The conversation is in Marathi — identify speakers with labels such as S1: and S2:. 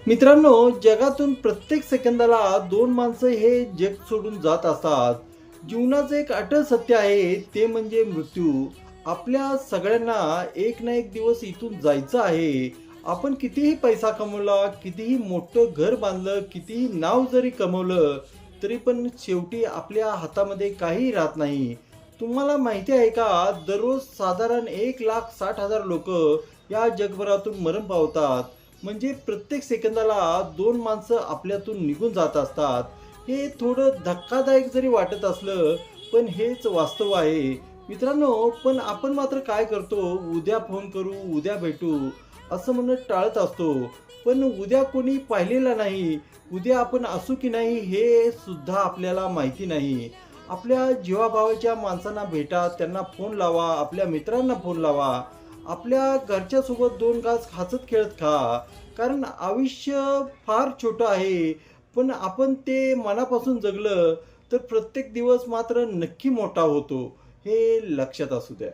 S1: मित्रांनो, जगातून प्रत्येक सेकंदाला दोन माणसं हे जग सोडून जात असतात. जीवनाचं एक अटळ सत्य आहे, ते म्हणजे मृत्यू. आपल्या सगळ्यांना एक ना एक दिवस इथून जायचं आहे. आपण कितीही पैसा कमवला, कितीही मोठं घर बांधलं, कितीही नाव जरी कमवलं, तरी पण शेवटी आपल्या हातामध्ये काही राहत नाही. तुम्हाला माहिती आहे का, दररोज साधारण 1,60,000 लोक या जगभरातून मरण पावतात. म्हणजे प्रत्येक सेकंदाला दोन माणसं आपल्यातून निघून जात असतात. हे थोडं धक्कादायक जरी वाटत असलं, पण हेच वास्तव आहे. मित्रांनो, पण आपण मात्र काय करतो, उद्या फोन करू, उद्या भेटू असं म्हणत टाळत असतो. पण उद्या कोणी पाहिलेलं नाही, उद्या आपण असू की नाही हे सुद्धा आपल्याला माहिती नाही. आपल्या जीवाभावाच्या माणसांना भेटा, त्यांना फोन लावा, आपल्या मित्रांना फोन लावा, आपल्या घरच्यासोबत 2 घास हसत खेळत खा. कारण आयुष्य फार छोटं आहे, पण आपण ते मनापासून जगलं तर प्रत्येक दिवस मात्र नक्की मोठा होतो. हे लक्षात असू द्या.